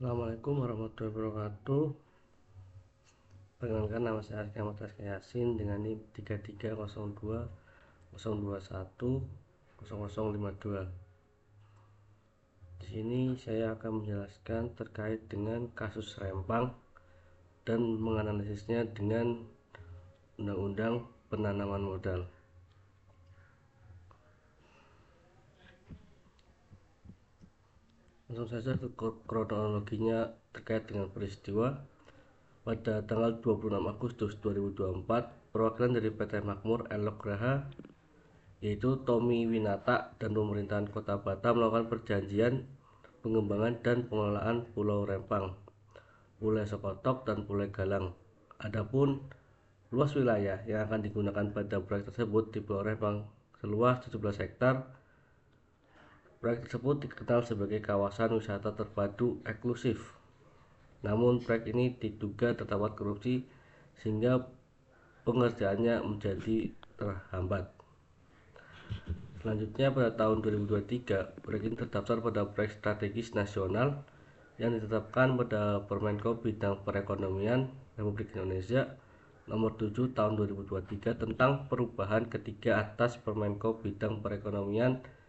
Assalamualaikum warahmatullahi wabarakatuh. Perkenalkan, nama saya Arki Ahmad Yasin dengan NIM 330202100052. Di sini saya akan menjelaskan terkait dengan kasus Rempang dan menganalisisnya dengan Undang-Undang Penanaman Modal. Langsung saja ke kronologinya terkait dengan peristiwa. Pada tanggal 26 Agustus 2024, perwakilan dari PT Makmur Elok Graha, yaitu Tommy Winata dan pemerintahan Kota Batam melakukan perjanjian pengembangan dan pengelolaan Pulau Rempang, Pulau Sokotok, dan Pulau Galang. Adapun luas wilayah yang akan digunakan pada proyek tersebut di Pulau Rempang seluas 17 hektar. Proyek tersebut dikenal sebagai kawasan wisata terpadu eksklusif. Namun proyek ini diduga terdapat korupsi sehingga pengerjaannya menjadi terhambat. Selanjutnya, pada tahun 2023, proyek ini terdaftar pada proyek strategis nasional yang ditetapkan pada Permenko Bidang Perekonomian Republik Indonesia Nomor 7 Tahun 2023 tentang perubahan ketiga atas Permenko Bidang Perekonomian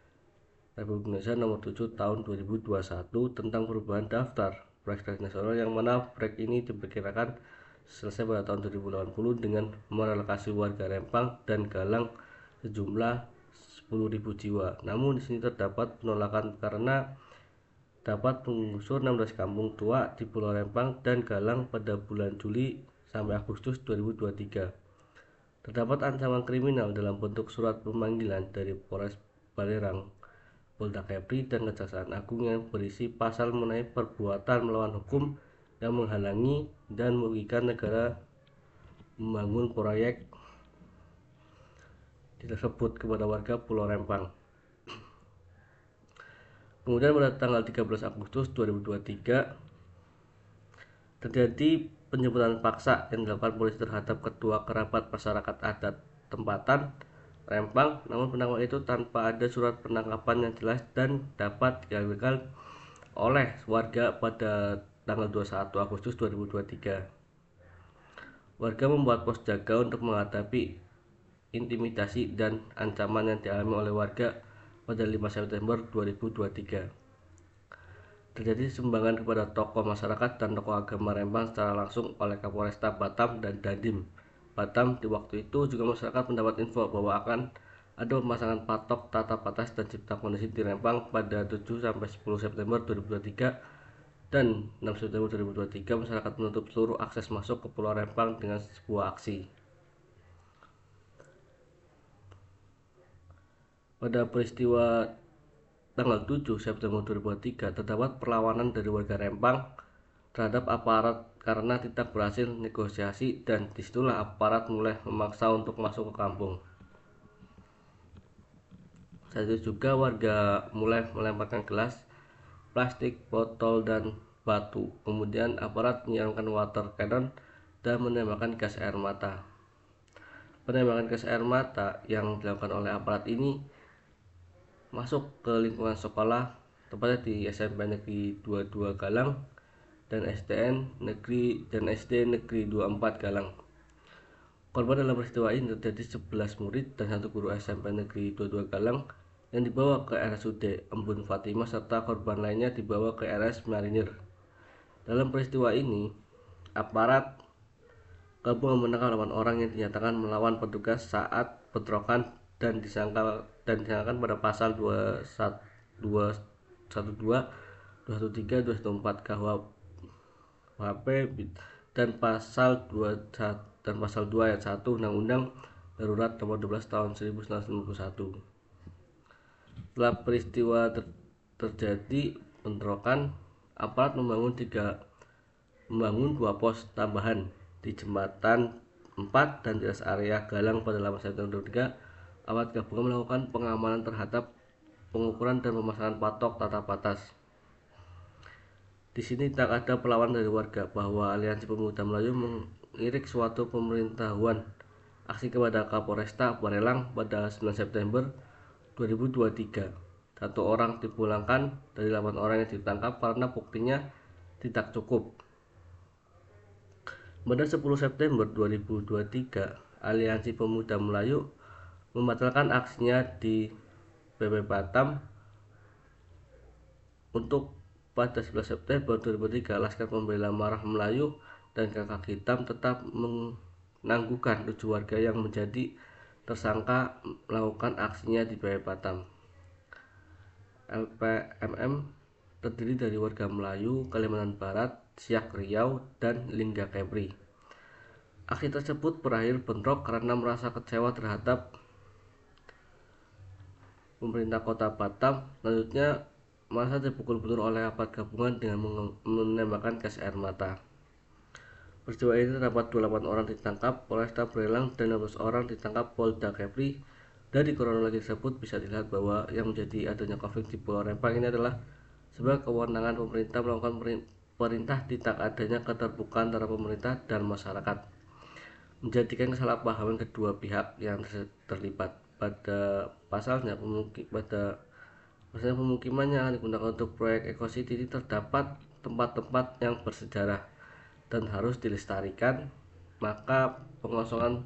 Republik Indonesia Nomor 7 Tahun 2021 tentang perubahan daftar proyek strategis nasional, yang mana proyek ini diperkirakan selesai pada tahun 2080 dengan merelokasi warga Rempang dan Galang sejumlah 10.000 jiwa. Namun di sini terdapat penolakan karena dapat menggusur 16 kampung tua di Pulau Rempang dan Galang pada bulan Juli sampai Agustus 2023. Terdapat ancaman kriminal dalam bentuk surat pemanggilan dari Polres Balerang, Polda Kepri, dan Kejaksaan Agung yang berisi pasal mengenai perbuatan melawan hukum yang menghalangi dan merugikan negara membangun proyek tersebut kepada warga Pulau Rempang. Kemudian pada tanggal 13 Agustus 2023 terjadi penjemputan paksa yang dilakukan polisi terhadap ketua kerabat masyarakat adat tempatan Rempang. Namun penangkapan itu tanpa ada surat penangkapan yang jelas dan dapat dilakukan oleh warga pada tanggal 21 Agustus 2023. Warga membuat pos jaga untuk menghadapi intimidasi dan ancaman yang dialami oleh warga pada 5 September 2023. Terjadi sumbangan kepada tokoh masyarakat dan tokoh agama Rempang secara langsung oleh Kapolresta Batam dan Dandim Batam. Di waktu itu juga masyarakat mendapat info bahwa akan ada pemasangan patok tata batas dan cipta kondisi di Rempang pada 7-10 September 2023 dan 6 September 2023. Masyarakat menutup seluruh akses masuk ke Pulau Rempang dengan sebuah aksi. Pada peristiwa tanggal 7 September 2023 terdapat perlawanan dari warga Rempang terhadap aparat karena tidak berhasil negosiasi, dan disitulah aparat mulai memaksa untuk masuk ke kampung. Saat itu juga warga mulai melemparkan gelas, plastik, botol, dan batu. Kemudian aparat menyiramkan water cannon dan menembakkan gas air mata. Penembakan gas air mata yang dilakukan oleh aparat ini masuk ke lingkungan sekolah, tepatnya di SMP Negeri 22 Galang dan SD Negeri 24 Galang. Korban dalam peristiwa ini terjadi 11 murid dan 1 guru SMP Negeri 22 Galang yang dibawa ke RSUD Embun Fatimah, serta korban lainnya dibawa ke RS Marinir. Dalam peristiwa ini, aparat gabungan menangkap 8 orang yang dinyatakan melawan petugas saat bentrokan dan disangkakan pada pasal 212, 213, 214 KUHP dan pasal 2 ayat 1 Undang-Undang Darurat Nomor 12 Tahun 1991. Setelah peristiwa terjadi bentrokan, aparat membangun 2 pos tambahan di Jembatan 4 dan di rest area Galang pada 8 September 2023. Aparat gabungan melakukan pengamanan terhadap pengukuran dan pemasangan patok tata batas. Di sini tak ada perlawanan dari warga bahwa Aliansi Pemuda Melayu mengirik suatu pemberitahuan aksi kepada Kapolresta Barelang pada 9 September 2023. 1 orang dipulangkan dari 8 orang yang ditangkap karena buktinya tidak cukup. Pada 10 September 2023, Aliansi Pemuda Melayu membatalkan aksinya di PP Batam untuk pada 11 September 2003. Laskar Pembela Marah Melayu dan Kakak Hitam tetap menangguhkan 7 warga yang menjadi tersangka melakukan aksinya di PP Batam. LPMM terdiri dari warga Melayu, Kalimantan Barat, Siak Riau, dan Lingga Kepri. Aksi tersebut berakhir bentrok karena merasa kecewa terhadap pemerintah kota Batam. Selanjutnya masa dipukul mundur oleh aparat gabungan dengan menembakkan gas air mata. Peristiwa ini terdapat 28 orang ditangkap Polresta Barelang dan 16 orang ditangkap Polda Kepri. Dari kronologi tersebut bisa dilihat bahwa yang menjadi adanya konflik di Pulau Rempang ini adalah sebuah kewenangan pemerintah melakukan perintah di tak adanya keterbukaan antara pemerintah dan masyarakat, menjadikan kesalahpahaman kedua pihak yang terlibat. Pada pasalnya pemukiman yang digunakan untuk proyek Eco City ini terdapat tempat-tempat yang bersejarah dan harus dilestarikan, maka pengosongan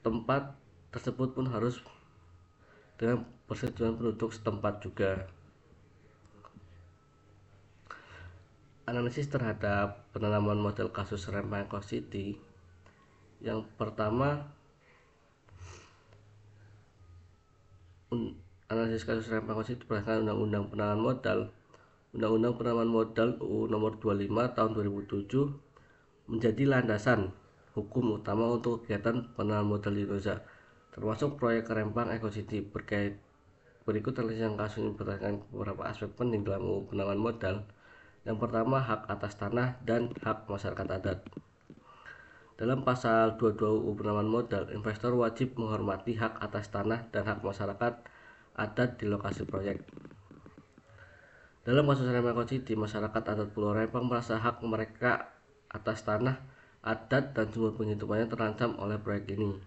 tempat tersebut pun harus dengan persetujuan penduduk setempat juga. Analisis terhadap penanaman model kasus Rempang Eco City. Yang pertama, analisis kasus Rempang Eco City berdasarkan Undang-Undang Penanaman Modal. Undang-Undang Penanaman Modal UU Nomor 25 Tahun 2007 menjadi landasan hukum utama untuk kegiatan penanaman modal di Indonesia, termasuk proyek Rempang Eco City. Berikut analisis yang kasus ini berdasarkan beberapa aspek penting dalam UU Penanaman Modal. Yang pertama, hak atas tanah dan hak masyarakat adat. Dalam pasal 22 UU Penanaman Modal, investor wajib menghormati hak atas tanah dan hak masyarakat adat di lokasi proyek. Dalam kasus Rempang Eco City, masyarakat adat Pulau Rempang merasa hak mereka atas tanah, adat, dan sumber penghidupannya terancam oleh proyek ini.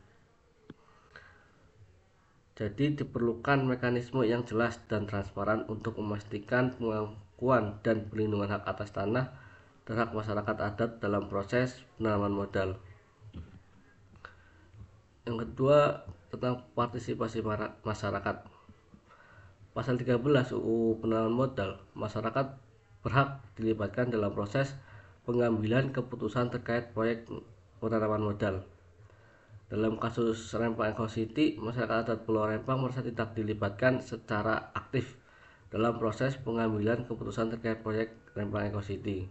Jadi diperlukan mekanisme yang jelas dan transparan untuk memastikan pengakuan dan perlindungan hak atas tanah dan hak masyarakat adat dalam proses penanaman modal. Yang kedua, tentang partisipasi masyarakat. Pasal 13 UU Penanaman Modal, masyarakat berhak dilibatkan dalam proses pengambilan keputusan terkait proyek penanaman modal. Dalam kasus Rempang Eco City, masyarakat adat Pulau Rempang merasa tidak dilibatkan secara aktif dalam proses pengambilan keputusan terkait proyek Rempang Eco City.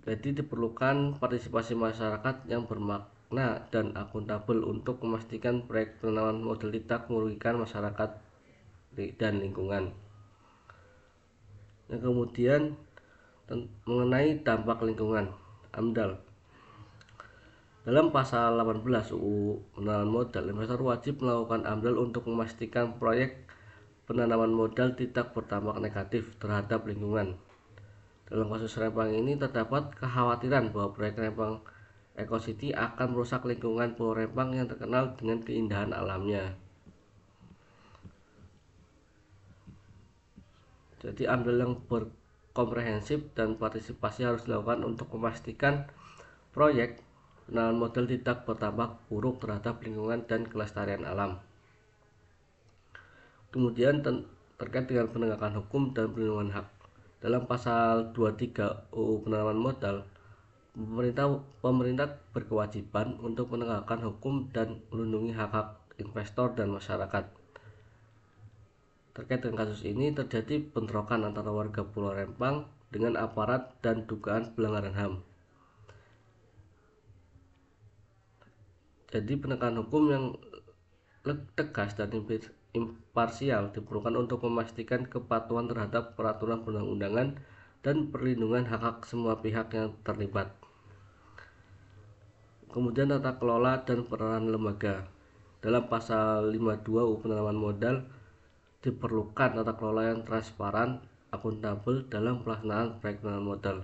Jadi diperlukan partisipasi masyarakat yang bermakna dan akuntabel untuk memastikan proyek penanaman modal tidak merugikan masyarakat dan lingkungan. Yang kemudian mengenai dampak lingkungan, AMDAL. Dalam pasal 18 UU Penanaman Modal, investor wajib melakukan AMDAL untuk memastikan proyek penanaman modal tidak berdampak negatif terhadap lingkungan. Dalam kasus Rempang ini terdapat kekhawatiran bahwa proyek Rempang Eco City akan merusak lingkungan Pulau Rempang yang terkenal dengan keindahan alamnya. Jadi AMDAL yang berkomprehensif dan partisipasi harus dilakukan untuk memastikan proyek penanaman modal tidak berdampak buruk terhadap lingkungan dan kelestarian alam. Kemudian terkait dengan penegakan hukum dan perlindungan hak. Dalam pasal 23 UU Penanaman Modal, pemerintah berkewajiban untuk menegakkan hukum dan melindungi hak-hak investor dan masyarakat. Terkait dengan kasus ini, terjadi bentrokan antara warga Pulau Rempang dengan aparat dan dugaan pelanggaran HAM. Jadi penegakan hukum yang tegas dan imparsial diperlukan untuk memastikan kepatuhan terhadap peraturan perundang-undangan dan perlindungan hak-hak semua pihak yang terlibat. Kemudian tata kelola dan peranan lembaga. Dalam pasal 52 UU Penanaman Modal diperlukan tata kelola yang transparan, akuntabel dalam pelaksanaan proyek penanaman modal.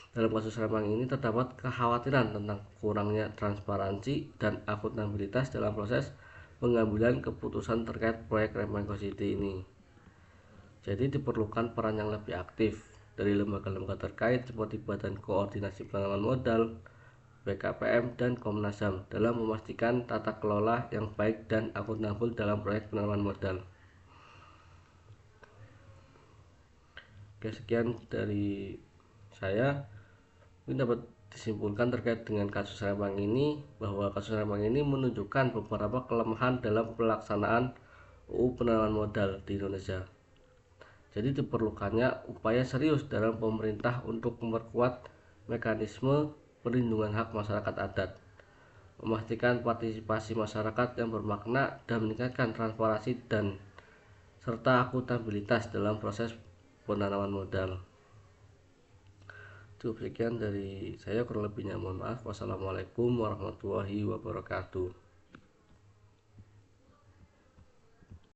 Dalam kasus Rempang ini terdapat kekhawatiran tentang kurangnya transparansi dan akuntabilitas dalam proses pengambilan keputusan terkait proyek Rempang Eco City ini. Jadi diperlukan peran yang lebih aktif dari lembaga-lembaga terkait seperti Badan Koordinasi Penanaman Modal, BKPM, dan Komnas HAM dalam memastikan tata kelola yang baik dan akuntabel dalam proyek penanaman modal. Oke, sekian dari saya. Ini dapat disimpulkan terkait dengan kasus Rembang ini, bahwa kasus Rembang ini menunjukkan beberapa kelemahan dalam pelaksanaan UU penanaman modal di Indonesia. Jadi diperlukannya upaya serius dalam pemerintah untuk memperkuat mekanisme perlindungan hak masyarakat adat, memastikan partisipasi masyarakat yang bermakna, dan meningkatkan transparansi dan serta akuntabilitas dalam proses penanaman modal. Cukup sekian dari saya, kurang lebihnya mohon maaf. Wassalamualaikum warahmatullahi wabarakatuh.